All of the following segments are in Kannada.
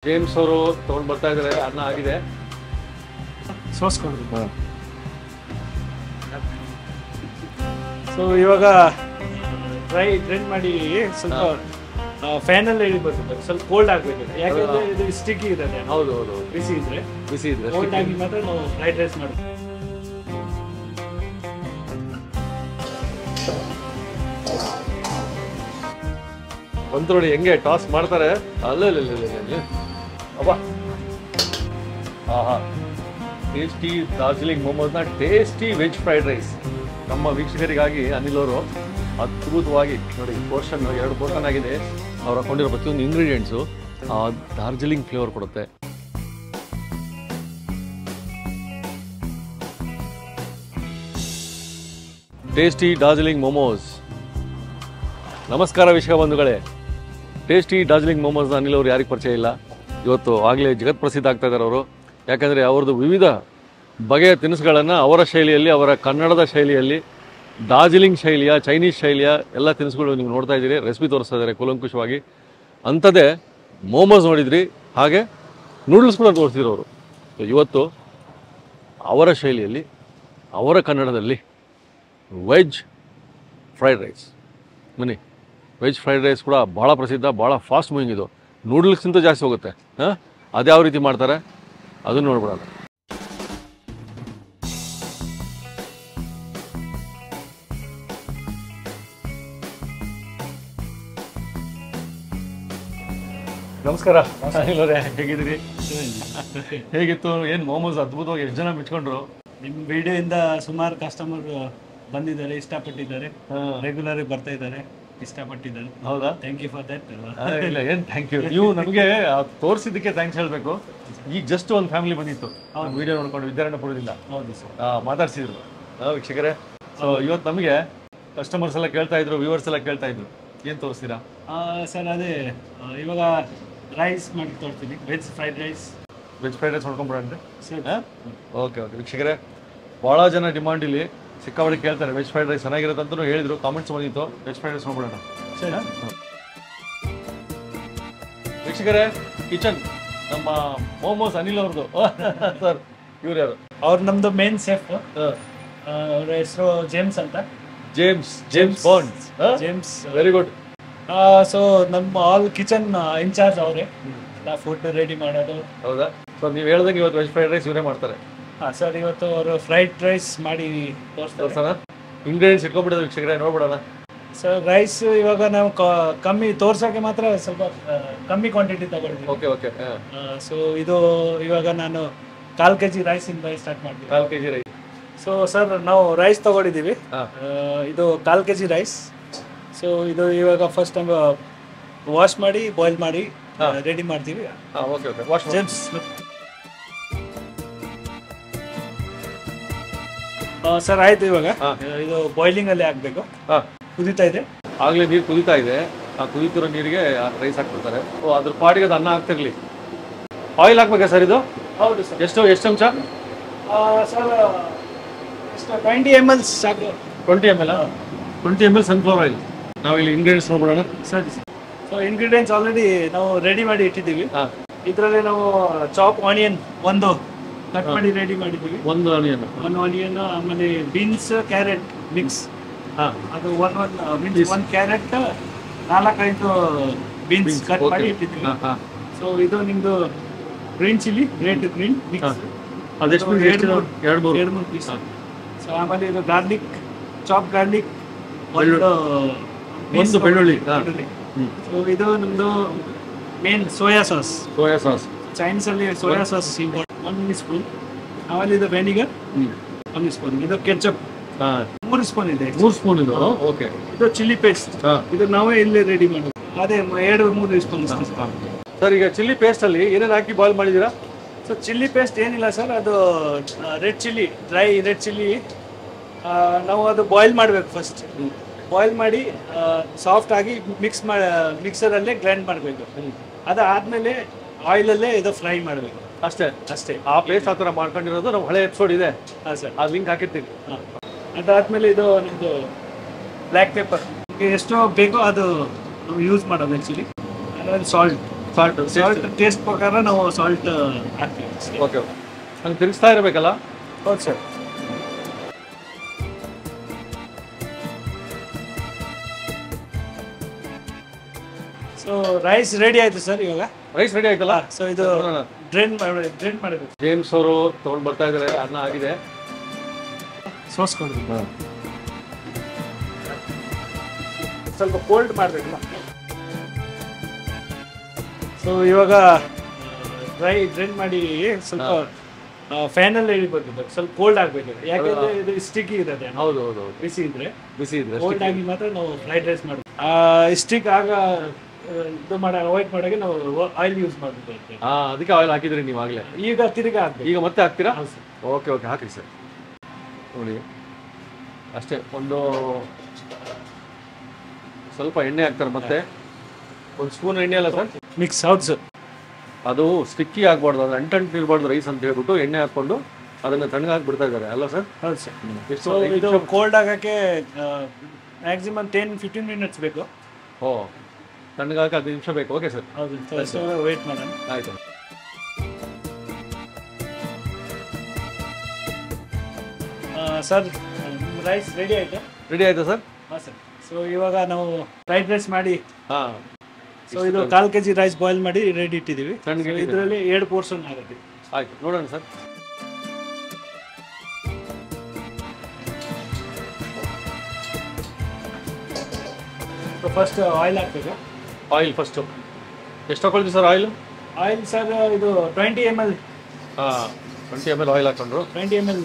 ಜೇಮ್ಸ್ ಅವರು ತಗೊಂಡು ಬರ್ತಾ ಇದ್ದಾರೆ, ಅನ್ನ ಆಗಿದೆ. ಸೋಸ್ಕೊಂಡು ಸೊ ಇವಾಗ ಡ್ರೈ ಗ್ರೈಂಡ್ ಮಾಡಿ ಸ್ವಲ್ಪ ಫ್ಯಾನಲ್ಲಿ ಇಳಿಬೇಕು, ಸ್ವಲ್ಪ ಕೋಲ್ಡ್ ಆಗಬೇಕು. ಯಾಕಂದ್ರೆ ಇದು ಸ್ಟಿಕ್ಕಿ ಇದೆ. ಹೌದು ಹೌದು, ಬಿಸಿ ಇದ್ರೆ ಕೋಲ್ಡ್ ಆಗಿ ಮಾತ್ರ ನಾವು ಫ್ರೈಡ್ ರೈಸ್ ಮಾಡ್ತೀವಿ. ಬಂತು ನೋಡಿ ಹೆಂಗೆ ಟಾಸ್ ಮಾಡ್ತಾರೆ. ಅಲ್ಲ ಅಬ್ಬಾ, ಟೇಸ್ಟಿ ಡಾರ್ಜಿಲಿಂಗ್ ಮೊಮೋಸ್ನ ಟೇಸ್ಟಿ ವೆಜ್ ಫ್ರೈಡ್ ರೈಸ್ ನಮ್ಮ ವೀಕ್ಷಕರಿಗಾಗಿ ಅನಿಲ್ ಅವರು ಅದ್ಭುತವಾಗಿ ನೋಡಿ, ಪೋರ್ಷನ್ 2 ಪೋರ್ಷನ್ ಆಗಿದೆ. ಅವ್ರು ಹಾಕೊಂಡಿರೋ ಪ್ರತಿಯೊಂದು ಇಂಗ್ರೀಡಿಯೆಂಟ್ಸು ಡಾರ್ಜಿಲಿಂಗ್ ಫ್ಲೇವರ್ ಕೊಡುತ್ತೆ. ಟೇಸ್ಟಿ ಡಾರ್ಜಿಲಿಂಗ್ ಮೊಮೋಸ್. ನಮಸ್ಕಾರ ವೀಕ್ಷಕ ಬಂಧುಗಳೇ. ಟೇಸ್ಟಿ ಡಾರ್ಜಿಲಿಂಗ್ ಮೊಮೋಸ್ನ ಅನಿಲ್ ಅವರು ಯಾರಿಗೆ ಪರಿಚಯ ಇಲ್ಲ, ಇವತ್ತು ಆಗಲೇ ಜಗತ್ ಪ್ರಸಿದ್ಧ ಆಗ್ತಾ ಇದ್ದಾರೆ ಅವರು. ಯಾಕಂದರೆ ಅವ್ರದ್ದು ವಿವಿಧ ಬಗೆಯ ತಿನಿಸುಗಳನ್ನು ಅವರ ಶೈಲಿಯಲ್ಲಿ, ಅವರ ಕನ್ನಡದ ಶೈಲಿಯಲ್ಲಿ, ಡಾರ್ಜಿಲಿಂಗ್ ಶೈಲಿಯ, ಚೈನೀಸ್ ಶೈಲಿಯ ಎಲ್ಲ ತಿನಿಸುಗಳು ನೀವು ನೋಡ್ತಾ ಇದ್ದೀರಿ. ರೆಸಿಪಿ ತೋರಿಸ್ತಾ ಇದ್ದಾರೆ ಕೂಲಂಕುಷವಾಗಿ. ಅಂಥದ್ದೇ ಮೋಮೋಸ್ ನೋಡಿದ್ರಿ, ಹಾಗೆ ನೂಡಲ್ಸ್ ಕೂಡ ತೋರಿಸಿದ್ರು ಅವರು. ಸೊ ಇವತ್ತು ಅವರ ಶೈಲಿಯಲ್ಲಿ, ಅವರ ಕನ್ನಡದಲ್ಲಿ ವೆಜ್ ಫ್ರೈಡ್ ರೈಸ್. ಬನ್ನಿ, ವೆಜ್ ಫ್ರೈಡ್ ರೈಸ್ ಕೂಡ ಭಾಳ ಪ್ರಸಿದ್ಧ, ಭಾಳ ಫಾಸ್ಟ್ ಮೂವಿಂಗ್ ಇದು. ನೂಡಲ್ಸ್ಗಿಂತ ಜಾಸ್ತಿ ಹೋಗುತ್ತೆ. ಅದ್ಯಾವ ರೀತಿ ಮಾಡ್ತಾರೆ ಅದನ್ನು ನೋಡ್ಬಿಡೋಣ. ನಮಸ್ಕಾರ ಅನಿಲ್ ಅವರೇ, ಹೇಗಿದ್ದೀರಿ? ಹೇಗಿತ್ತು? ಏನು ಮೋಮೋಸ್ ಅದ್ಭುತವಾಗಿ ಎಷ್ಟು ಜನ ಮೆಚ್ಕೊಂಡ್ರು? ನಿಮ್ಮ ವಿಡಿಯೋಯಿಂದ ಸುಮಾರು ಕಸ್ಟಮರ್ ಬಂದಿದ್ದಾರೆ, ಇಷ್ಟಪಟ್ಟಿದ್ದಾರೆ, ರೆಗ್ಯುಲರ್ ಬರ್ತಾ ಇದ್ದಾರೆ, ಇಷ್ಟಪಟ್ಟಿದ್ದಾರೆ. ಹೌದಾ? Thank you for that. ಇಲ್ಲ, ಏನು ಥ್ಯಾಂಕ್ ಯು. ನೀವು ನಮಗೆ ತೋರಿಸಿದ್ದಕ್ಕೆ ಥ್ಯಾಂಕ್ಸ್ ಹೇಳಬೇಕು. ಈಗ ಜಸ್ಟ್ ಒಂದು ಫ್ಯಾಮಿಲಿ ಬಂದಿತ್ತು ವಿಡಿಯೋ ನೋಡ್ಕೊಂಡು, ವಿದ್ಯಾರಣ್ಯಪುರದಿಂದ. ಹೌದು ಸರ್, ಮಾತಾಡ್ಸಿದ್ರು ವೀಕ್ಷಕರೇ. ಸೊ ಇವತ್ತು ನಮಗೆ ಕಸ್ಟಮರ್ಸ್ ಎಲ್ಲ ಕೇಳ್ತಾ ಇದ್ರು, ವ್ಯೂವರ್ಸ್ ಎಲ್ಲ ಕೇಳ್ತಾ ಇದ್ರು, ಏನು ತೋರಿಸ್ತೀರಾ ಸರ್? ಅದೇ ಇವಾಗ ರೈಸ್ ಮಾಡಿ ತೋರಿಸ್ತೀನಿ, veg fried rice. Veg fried rice ನೋಡ್ಕೊಂಡ್ಬಿಡಂದ್ರೆ ಸರಿ. ಓಕೆ ಓಕೆ ವೀಕ್ಷಕರೇ, ಭಾಳ ಜನ ಡಿಮಾಂಡ್ ಇಲ್ಲಿ ಸಿಕ್ಕಾಪಟ್ಟೆ ಕೇಳ್ತಾರೆ. ವೆಜ್ ಫ್ರೈಡ್ ರೈಸ್ ಚೆನ್ನಾಗಿರುತ್ತೆ ಅಂತಲೂ ಹೇಳಿದ್ರು, ಕಾಮೆಂಟ್ಸ್ ಬಂದಿತ್ತು. ವೆಜ್ ಫ್ರೈಡ್ ರೈಸ್ ನೋಡ್ಬಿಡೋಣ. ಸರಿ ವೀಕ್ಷಕರೇ, ಕಿಚನ್ ನಮ್ಮ ಮೋಮೋಸ್ ಅನಿಲ್ ಅವ್ರದ್ದು ಸರ್. ಇವ್ರು ಯಾರು? ಅವ್ರು ನಮ್ದು ಮೇನ್ ಶೆಫ್. ಅವ್ರ ಹೆಸರು ಜೇಮ್ಸ್ ಅಂತ. James bond. James, very good. So ನಮ್ಮ ಆಲ್ ಕಿಚನ್ ಇನ್ಚಾರ್ಜ್ ಅವರೇ, ಫುಡ್ ರೆಡಿ ಮಾಡೋದು. ಹೌದಾ? ಸೊ ನೀವು ಹೇಳ್ದಂಗೆ ಇವತ್ತು ವೆಜ್ ಫ್ರೈಡ್ ರೈಸ್ ಇವರೇ ಮಾಡ್ತಾರೆ. ಹಾಂ ಸರ್, ಇವತ್ತು ಅವರು ಫ್ರೈಡ್ ರೈಸ್ ಮಾಡಿ ತೋರಿಸೋಣ. ಇಂಗ್ರೀಡಿಯೆಂಟ್ಸ್ ಇಟ್ಕೊಂಡ್ಬಿಡೋದು ವೀಕ್ಷಕರೇ, ನೋಡ್ಬಿಡೋಣ. ಸರ್ ರೈಸ್ ಇವಾಗ ನಾವು ಕಮ್ಮಿ ತೋರ್ಸೋಕೆ ಮಾತ್ರ ಸ್ವಲ್ಪ ಕಮ್ಮಿ ಕ್ವಾಂಟಿಟಿ ತಗೊಳ್ತೀವಿ. Okay okay. ಸೊ ಇದು ಇವಾಗ ನಾನು 1/4 kg ರೈಸಿಂದ ಸ್ಟಾರ್ಟ್ ಮಾಡ್ತೀನಿ. 1/4 kg ರೈಸ್. ಸೊ ಸರ್, ನಾವು ರೈಸ್ ತಗೊಂಡಿದ್ದೀವಿ. ಇದು 1/4 kg ರೈಸ್. ಸೊ ಇದು ಇವಾಗ ಫಸ್ಟ್ ಟೈಮ್ ವಾಶ್ ಮಾಡಿ ಬಾಯ್ಲ್ ಮಾಡಿ ರೆಡಿ ಮಾಡ್ತೀವಿ. Okay okay. Wash James. Sir ಆಯ್ತು, ಇವಾಗ ಇದು ಬಾಯ್ಲಿಂಗ್ ಅಲ್ಲಿ ಹಾಕ್ಬೇಕು. ಕುದೀತಾ ಇದೆ, ಆಗ್ಲೇ ನೀರು ಕುದೀತಾ ಇದೆ. ಆ ಕುದೀತಿರೋ ನೀರಿಗೆ ರೈಸ್ ಹಾಕ್ಬಿಡ್ತಾರೆ. ಅದ್ರ ಪಾಡಿಗೆ ಅದು ಅನ್ನ ಹಾಕ್ತಿರ್ಲಿ. ಆಯಿಲ್ ಹಾಕ್ಬೇಕಾ ಸರ್ ಇದು? ಹೌದು ಸರ್. ಎಷ್ಟು ಚಮಚ ಸರ್? 20 ml ಸಾಕು. 20 ml. 20 ml sunflower oil. ನಾವಿಲ್ಲಿ ಇಂಗ್ರೀಡಿಯೆಂಟ್ಸ್ ನೋಡ್ಬಿಡೋಣ. ಸರಿ ಸರ್. ಸೊ ಇಂಗ್ರೀಡಿಯೆಂಟ್ಸ್ ಆಲ್ರೆಡಿ ನಾವು ರೆಡಿ ಮಾಡಿ ಇಟ್ಟಿದ್ದೀವಿ. ಇದರಲ್ಲಿ ನಾವು ಚಾಪ್ ಆನಿಯನ್ ಒಂದು ಕಟ್ ಮಾಡಿ ರೆಡಿ ಮಾಡಿದ್ದೀವಿ. ಒಂದು ಆನಿಯನ್, ಆಮೇಲೆ ಬೀನ್ಸ್, ಕ್ಯಾರೆಟ್ ಮಿಕ್ಸ್. ಅದು ಒಂದು ಕ್ಯಾರೆಟ್, 4-5 ಬೀನ್ಸ್ ಕಟ್ ಮಾಡಿ ಇಟ್ಟಿದ್ದೀವಿ. ಸೊ ಇದು ನಿಮ್ದು green chilli, red green mix. ಅದೆಷ್ಟು? 2-3 ಪೀಸ್. ಸೊ ಆಮೇಲೆ ಇದು ಗಾರ್ಲಿಕ್, ಚಾಪ್ ಗಾರ್ಲಿಕ್, ಒಂದು ಬೆಳ್ಳುಳ್ಳಿ. ಸೊ ಇದು ನಮ್ದು ಮೇನ್ ಸೋಯಾ ಸಾಸ್. ಚೈನೀಸ್ ಅಲ್ಲಿ ಸೋಯಾ ಸಾಸ್ ಇಂಪಾರ್ಟೆಂಟ್. 1 ಸ್ಪೂನ್. ಆಮೇಲೆ ಇದು ವೆನಿಗರ್ 1 ಸ್ಪೂನ್. ಇದು ಕೆಚಪ್ 3 ಸ್ಪೂನ್ ಇದೆ. 3 ಸ್ಪೂನ್ ಇದು. ಓಕೆ. ಇದು ಚಿಲ್ಲಿ ಪೇಸ್ಟ್, ಇದು ನಾವೇ ಇಲ್ಲಿ ರೆಡಿ ಮಾಡೋದು. ಅದೇ 2-3 ಸ್ಪೂನ್. ಸರ್, ಈಗ ಚಿಲ್ಲಿ ಪೇಸ್ಟ್ ಅಲ್ಲಿ ಏನೇನು ಹಾಕಿ ಬಾಯ್ಲ್ ಮಾಡಿದ್ದೀರಾ? ಸೊ ಚಿಲ್ಲಿ ಪೇಸ್ಟ್ ಏನಿಲ್ಲ ಸರ್, ಅದು red chilli, dry red chilli. ನಾವು ಅದು ಬಾಯ್ಲ್ ಮಾಡಬೇಕು ಫಸ್ಟ್. ಬಾಯ್ಲ್ ಮಾಡಿ ಸಾಫ್ಟ್ ಆಗಿ ಮಿಕ್ಸರಲ್ಲೇ ಗ್ರೈಂಡ್ ಮಾಡಬೇಕು. ಅದಾದಮೇಲೆ ಆಯಿಲಲ್ಲೇ ಇದು ಫ್ರೈ ಮಾಡಬೇಕು. ಅಷ್ಟೇ. ಆ ಪೇಸ್ಟ್ ಆ ಥರ ಮಾಡ್ಕೊಂಡಿರೋದು ನಮ್ಮ ಹಳೆ ಎಪಿಸೋಡ್ ಇದೆ. ಹಾಂ ಸರ್, ಆ ಲಿಂಕ್ ಹಾಕಿರ್ತೀವಿ. ಅದಾದಮೇಲೆ ಇದು ನಿಮ್ಮದು ಬ್ಲ್ಯಾಕ್ ಪೆಪ್ಪರ್, ಎಷ್ಟೋ ಬೇಕೋ ಅದು ಯೂಸ್ ಮಾಡೋದು ಆ್ಯಕ್ಚುಲಿ. ಆಮೇಲೆ ಸಾಲ್ಟ್ ಸಾಲ್ಟ್ ಟೇಸ್ಟ್ ಪ್ರಕಾರ ನಾವು ಸಾಲ್ಟ್ ಹಾಕ್ತೀವಿ. ಓಕೆ ಹಂಗೆ ತಿರುಗಿಸ್ತಾ ಇರಬೇಕಲ್ಲ. ಹೌದು ಸರ್. ಸೊ ರೈಸ್ ರೆಡಿ ಆಯ್ತು ಸರ್. ಇವಾಗ ರೈಸ್ ರೆಡಿ ಆಯ್ತಲ್ಲ. ಸೊ ಇದು ಡ್ರೈನ್ ಮಾಡಬೇಕು. ಜೇಮ್ಸ್ ಅವರು ತೊಗೊಂಡು ಬರ್ತಾ ಇದ್ದಾರೆ. ಅನ್ನ ಆಗಿದೆ. ಸೋಸ್ಕೊಂಡು ಸ್ವಲ್ಪ ಕೋಲ್ಡ್ ಮಾಡಬೇಕಲ್ಲ. ಸೊ ಇವಾಗ ಡ್ರೈನ್ ಮಾಡಿ ಸ್ವಲ್ಪ ಫ್ಯಾನಲ್ಲಿ ಇಳಿಬೇಕು. ಸ್ವಲ್ಪ ಕೋಲ್ಡ್ ಆಗಬೇಕು, ಯಾಕಂದ್ರೆ ಇದು ಸ್ಟಿಕ್ ಇರುತ್ತೆ. ಹೌದು. ಬಿಸಿ ಇದ್ರೆ ಇದ್ರೆ ಕೋಲ್ಡ್ ಆಗಿ ಮಾತ್ರ ನಾವು ಫ್ರೈಡ್ ರೈಸ್ ಮಾಡಬೇಕು. ಸ್ಟಿಕ್ ಆಗ ಇದು ಅವಾಯ್ಡ್ ಮಾಡೋಕೆ ನಾವು ಆಯಿಲ್ ಯೂಸ್ ಮಾಡಬೇಕು. ಅದಕ್ಕೆ ಆಯಿಲ್ ಹಾಕಿದ್ರಿ ನೀವು ಆಗಲೇ. ಈಗ ತಿರುಗಿ ಹಾಕ್ಬೇಕು. ಈಗ ಮತ್ತೆ ಹಾಕ್ತೀರಾ? ಹೌದು ಸರ್. ಓಕೆ ಹಾಕಿ ಸರ್. ನೋಡಿ ಅಷ್ಟೇ, ಒಂದು ಸ್ವಲ್ಪ ಎಣ್ಣೆ ಹಾಕ್ತಾರೆ. ಮತ್ತೆ ಒಂದು ಸ್ಪೂನ್ ಎಣ್ಣೆ ಅಲ್ಲ ಸರ್? ಮಿಕ್ಸ್. ಹೌದು ಸರ್. ಅದು ಸ್ಟಿಕ್ಕಿ ಆಗ್ಬಾರ್ದು, ಅದು ಅಂಟಂಟು ಇರಬಾರ್ದು ರೈಸ್ ಅಂತ ಹೇಳ್ಬಿಟ್ಟು ಎಣ್ಣೆ ಹಾಕ್ಕೊಂಡು ಅದನ್ನು ತಣ್ಣಗೆ ಬಿಡ್ತಾ ಇದ್ದಾರೆ ಅಲ್ಲ ಸರ್? ಹೌದು ಸರ್. ಸೊ ಇದು ಕೋಲ್ಡ್ ಆಗೋಕ್ಕೆ ಮ್ಯಾಕ್ಸಿಮಮ್ 10-15 ಮಿನಿಟ್ಸ್ ಬೇಕು. ತಣ್ಣಗಾಕ 15 ನಿಮಿಷ ಬೇಕು. Okay sir. ಹೌದು, ವೇಟ್ ಮಾಡೋಣ. ಆಯಿತು. ಸರ್ ರೈಸ್ ರೆಡಿ ಆಯಿತು. ರೆಡಿ ಆಯಿತು ಸರ್? ಹಾಂ ಸರ್. ಸೊ ಇವಾಗ ನಾವು ಫ್ರೈಡ್ ರೈಸ್ ಮಾಡಿ, ಹಾಂ, ಸೊ ಇದು 4 kg ರೈಸ್ ಬಾಯ್ಲ್ ಮಾಡಿ ರೆಡಿ ಇಟ್ಟಿದ್ದೀವಿ. ತಣ್ಣಗೆ ಇದರಲ್ಲಿ 7 ಪೋರ್ಷನ್ ಆಗುತ್ತೆ. ಆಯಿತು, ನೋಡೋಣ ಸರ್. ಸೊ ಫಸ್ಟ್ ಆಯಿಲ್ ಹಾಕಬೇಕು. ಆಯಿಲ್ ಫಸ್ಟು ಎಷ್ಟು ಹಾಕೊಳ್ತೀವಿ ಸರ್? ಆಯಿಲ್ ಸರ್ ಇದು 20 ml. 20 ml ಆಯಿಲ್ ಹಾಕೊಂಡ್ರು. 20 ml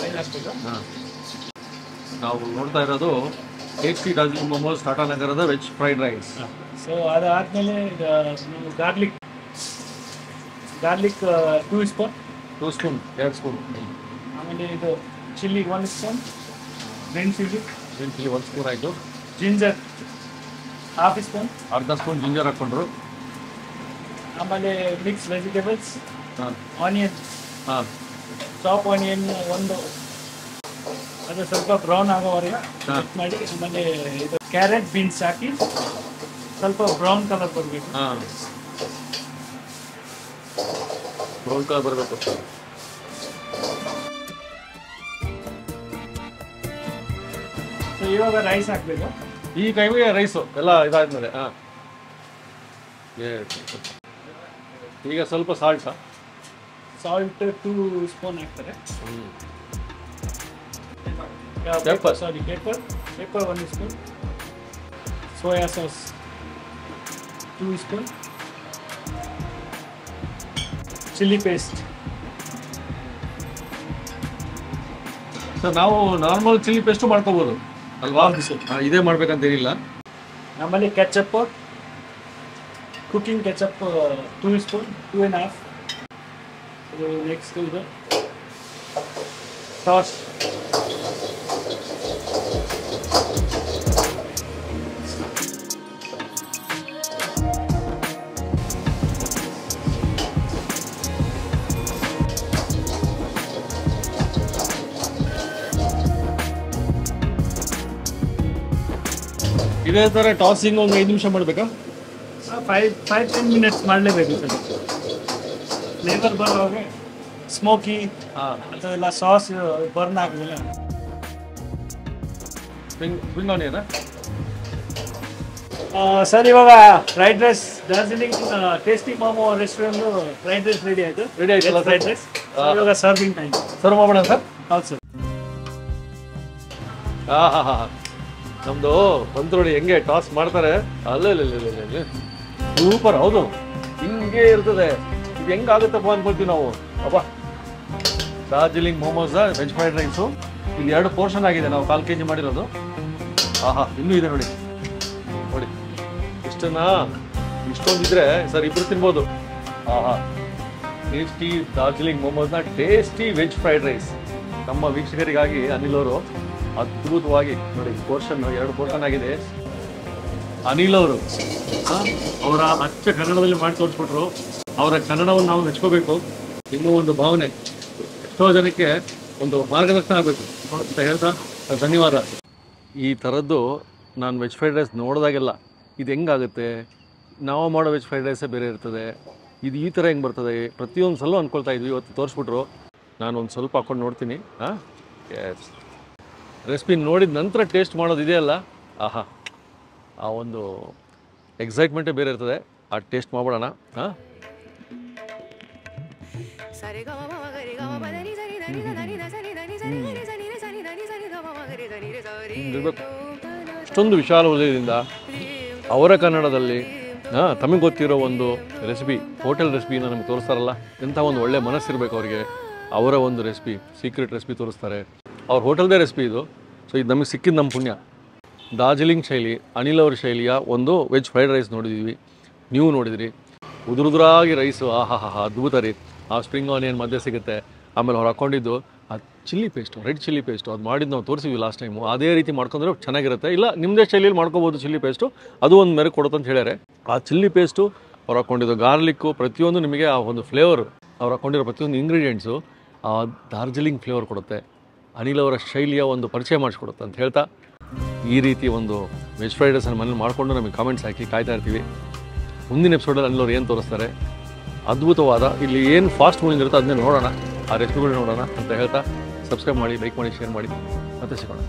ಆಯಿಲ್ ಹಾಕಬೇಕು. ನಾವು ನೋಡ್ತಾ ಇರೋದು ಟೇಸ್ಟಿ ಡಾರ್ಜಿಲಿಂಗ್ ಮೊಮೋಸ್, ಟಾಟಾ ನಗರದ ವೆಜ್ ಫ್ರೈಡ್ ರೈಸ್. ಸೊ ಅದಾದಮೇಲೆ ನಾವು ಗಾರ್ಲಿಕ್ 2 ಸ್ಪೂನ್. 2 spoon, 2 spoon. ಆಮೇಲೆ ಇದು chilli 1 spoon. Green chilli 1 spoon ಆಯಿತು. Ginger ½ spoon. ಅರ್ಧ ಸ್ಪೂನ್ ಜಿಂಜರ್ ಹಾಕ್ಕೊಂಡ್ರು. ಆಮೇಲೆ mix vegetables, onion, chop onion ಒಂದು, ಅದು ಸ್ವಲ್ಪ ಬ್ರೌನ್ ಆಗೋವರೆಗೆ ಕಟ್ ಮಾಡಿ. ಆಮೇಲೆ ಇದು ಕ್ಯಾರೆಟ್ ಬೀನ್ಸ್ ಹಾಕಿ ಸ್ವಲ್ಪ ಬ್ರೌನ್ ಕಲರ್ ಬರಬೇಕು. ಬ್ರೌನ್ ಕಲರ್ ಬರಬೇಕು. ಸೊ ಇವಾಗ ರೈಸ್ ಹಾಕಬೇಕು. ಈ ಟೈಮಿಗೆ ರೈಸು ಎಲ್ಲ ಇದಾದ್ಮೇಲೆ ಈಗ ಸ್ವಲ್ಪ ಸಾಲ್ಟ್ 2 ಸ್ಪೂನ್ ಹಾಕ್ತಾರೆ. Pepper 1 spoon. Soya sauce 2 spoon. Chilli paste. Sir ನಾವು ನಾರ್ಮಲ್ ಚಿಲ್ಲಿ ಪೇಸ್ಟು ಮಾಡ್ಕೋಬೋದು ಅಲ್ವಾ? ಇದೇ ಮಾಡ್ಬೇಕಂತೇನಿಲ್ಲ. ಆಮೇಲೆ ketchup, cooking ketchup 2 spoon, 2.5. Next ಇದು ಸಾಸ್. ಇದೇ ಥರ ಟಾಸಿಂಗ್ ಒಂದು 5 ನಿಮಿಷ ಮಾಡಬೇಕಾ? 5-10 ಮಿನಿಟ್ಸ್ ಮಾಡಲೇಬೇಕು ಸರ್. ಫ್ಲೇವರ್ ಬರುವಾಗ ಸ್ಮೋಕಿ ಅಥವಾ ಎಲ್ಲ ಸಾಸ್ ಬರ್ನ್ ಆಗಲಿಲ್ಲ. ಸ್ಪ್ರಿಂಗ್ ಆನಿಯನ್ ಸರ್ ಇವಾಗ fried rice Darjeeling tasty momo restaurant fried rice ready ಆಯಿತು. ರೆಡಿ ಆಯ್ತಲ್ಲ ಫ್ರೈಡ್ ರೈಸ್. ಇವಾಗ ಸರ್ವಿಂಗ್ ಟೈಮ್. ಸರ್ವ್ ಮಾಡೋಣ ಸರ್? ಹೌದು ಸರ್. ನಮ್ದು ಬಂತು ನೋಡಿ ಹೆಂಗೆ ಟಾಸ್ ಮಾಡ್ತಾರೆ. ಅಲ್ಲೇ ಸೂಪರ್. ಹೌದು, ಹಿಂಗೆ ಇರ್ತದೆ. ಇದು ಹೆಂಗಾಗುತ್ತಪ್ಪ ಅನ್ಕೊಳ್ತೀವಿ ನಾವು. ಅಬ್ಬಾ, Darjeeling momos veg fried rice ಇದು 2 ಪೋರ್ಷನ್ ಆಗಿದೆ. ನಾವು 4 kg ಮಾಡಿರೋದು. ಇನ್ನೂ ಇದೆ ನೋಡಿ. ಇಷ್ಟೊಂದಿದ್ರೆ ಸರ್ ಇಬ್ರು ತಿನ್ಬೋದು. ಟೇಸ್ಟಿ ಡಾರ್ಜಿಲಿಂಗ್ ಮೋಮೋಸ್ನ ಟೇಸ್ಟಿ ವೆಜ್ ಫ್ರೈಡ್ ರೈಸ್ ನಮ್ಮ ವೀಕ್ಷಕರಿಗಾಗಿ ಅನಿಲ್ ಅವರು ಅದ್ಭುತವಾಗಿ ನೋಡಿ ಪೋರ್ಷನ್ 2 ಪೋರ್ಷನ್ ಆಗಿದೆ. ಅನಿಲ್ ಅವರು ಅವರ ಅಚ್ಚ ಕನ್ನಡದಲ್ಲಿ ಮಾಡಿ ತೋರಿಸ್ಬಿಟ್ರು. ಅವರ ಕನ್ನಡವನ್ನು ನಾವು ಮೆಚ್ಕೋಬೇಕು. ಇನ್ನೂ ಒಂದು ಭಾವನೆ ಎಷ್ಟೋ ಜನಕ್ಕೆ ಒಂದು ಮಾರ್ಗದರ್ಶನ ಆಗಬೇಕು ಅಂತ ಹೇಳ್ತಾ ಧನ್ಯವಾದ. ಈ ಥರದ್ದು ನಾನು ವೆಜ್ ಫ್ರೈಡ್ ರೈಸ್ ನೋಡಿದಾಗೆಲ್ಲ ಇದು ಹೆಂಗಾಗುತ್ತೆ, ನಾವು ಮಾಡೋ ವೆಜ್ ಫ್ರೈಡ್ ರೈಸೇ ಬೇರೆ ಇರ್ತದೆ. ಇದು ಈ ಥರ ಹೆಂಗೆ ಬರ್ತದೆ ಪ್ರತಿಯೊಂದು ಸಲ ಅಂದ್ಕೊಳ್ತಾ ಇದ್ವಿ. ಇವತ್ತು ತೋರಿಸ್ಬಿಟ್ರು, ನಾನು ಒಂದು ಸ್ವಲ್ಪ ಹಾಕ್ಕೊಂಡು ನೋಡ್ತೀನಿ. ಹಾಂ, ಎಸ್, ರೆಸಿಪಿ ನೋಡಿದ ನಂತರ ಟೇಸ್ಟ್ ಮಾಡೋದು ಇದೆಯಲ್ಲ, ಆಹಾ, ಆ ಒಂದು ಎಕ್ಸೈಟ್ಮೆಂಟೇ ಬೇರೆ ಇರ್ತದೆ. ಆ ಟೇಸ್ಟ್ ಮಾಡ್ಬಿಡೋಣ. ಹಾಂ, ಅಷ್ಟೊಂದು ವಿಶಾಲ ಹೃದಯದಿಂದ ಅವರ ಕನ್ನಡದಲ್ಲಿ ತಮಗೆ ಗೊತ್ತಿರೋ ಒಂದು ರೆಸಿಪಿ, ಹೋಟೆಲ್ ರೆಸಿಪಿನ ನಮಗೆ ತೋರಿಸ್ತಾರಲ್ಲ, ಎಂಥ ಒಂದು ಒಳ್ಳೆ ಮನಸ್ಸಿರಬೇಕು ಅವರಿಗೆ. ಅವರ ಒಂದು ರೆಸಿಪಿ, ಸೀಕ್ರೆಟ್ ರೆಸಿಪಿ ತೋರಿಸ್ತಾರೆ. ಅವ್ರ ಹೋಟೆಲ್ದೇ ರೆಸಿಪಿ ಇದು. ಸೊ ಇದು ನಮಗೆ ಸಿಕ್ಕಿದ್ದು ನಮ್ಮ ಪುಣ್ಯ. ಡಾರ್ಜಿಲಿಂಗ್ ಶೈಲಿ, ಅನಿಲ್ ಅವ್ರ ಶೈಲಿಯ ಒಂದು ವೆಜ್ ಫ್ರೈಡ್ ರೈಸ್ ನೋಡಿದ್ದೀವಿ, ನೀವು ನೋಡಿದಿರಿ. ಉದುರುದುರಾಗಿ ರೈಸು, ಆಹಾ ಅದ್ಭುತ ರೀ. ಆ ಸ್ಪ್ರಿಂಗ್ ಆನಿಯನ್ ಮಧ್ಯೆ ಸಿಗುತ್ತೆ. ಆಮೇಲೆ ಅವ್ರು ಹಾಕ್ಕೊಂಡಿದ್ದು ಆ chilli paste, red chilli paste, ಅದು ಮಾಡಿದ್ದು ನಾವು ತೋರಿಸಿದ್ವಿ ಲಾಸ್ಟ್ ಟೈಮು. ಅದೇ ರೀತಿ ಮಾಡ್ಕೊಂಡ್ರೆ ಚೆನ್ನಾಗಿರುತ್ತೆ. ಇಲ್ಲ ನಿಮ್ಮದೇ ಶೈಲಿಯಲ್ಲಿ ಮಾಡ್ಕೋಬೋದು ಚಿಲ್ಲಿ ಪೇಸ್ಟು, ಅದು ಒಂದು ಮೇರೆ ಕೊಡುತ್ತೆ ಅಂತ ಹೇಳ್ಯಾರೆ. ಆ ಚಿಲ್ಲಿ ಪೇಸ್ಟು, ಅವ್ರು ಹಾಕ್ಕೊಂಡಿದ್ದು ಗಾರ್ಲಿಕ್ಕು, ಪ್ರತಿಯೊಂದು ನಿಮಗೆ ಆ ಒಂದು ಫ್ಲೇವರು, ಅವ್ರು ಹಾಕ್ಕೊಂಡಿರೋ ಪ್ರತಿಯೊಂದು ಇಂಗ್ರೀಡಿಯೆಂಟ್ಸು ಆ ಡಾರ್ಜಿಲಿಂಗ್ ಫ್ಲೇವರ್ ಕೊಡುತ್ತೆ. ಅನಿಲ್ ಅವರ ಶೈಲಿಯ ಒಂದು ಪರಿಚಯ ಮಾಡಿಸ್ಕೊಡುತ್ತೆ ಅಂತ ಹೇಳ್ತಾ, ಈ ರೀತಿ ಒಂದು ವೆಜ್ ಫ್ರೈಡ್ ರೈಸನ್ನು ಮನೇಲಿ ಮಾಡಿಕೊಂಡು ನಮಗೆ ಕಾಮೆಂಟ್ಸ್ ಹಾಕಿ ಕಾಯ್ತಾ ಇರ್ತೀವಿ. ಮುಂದಿನ ಎಪಿಸೋಡಲ್ಲಿ ಅನಿಲ್ ಅವ್ರು ಏನು ತೋರಿಸ್ತಾರೆ, ಅದ್ಭುತವಾದ ಇಲ್ಲಿ ಏನು ಫಾಸ್ಟ್ ಮೂವಿಂಗ್ ಇರುತ್ತೆ ಅದನ್ನೇ ನೋಡೋಣ, ಆ ರೆಸಿಪಿಗಳು ನೋಡೋಣ ಅಂತ ಹೇಳ್ತಾ, ಸಬ್ಸ್ಕ್ರೈಬ್ ಮಾಡಿ, ಲೈಕ್ ಮಾಡಿ, ಶೇರ್ ಮಾಡಿ, ಮತ್ತೆ ಸಿಗೋಣ.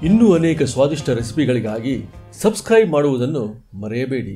ಇನ್ನೂ ಅನೇಕ ಸ್ವಾದಿಷ್ಟ ರೆಸಿಪಿಗಳಿಗಾಗಿ ಸಬ್ಸ್ಕ್ರೈಬ್ ಮಾಡುವುದನ್ನು ಮರೆಯಬೇಡಿ.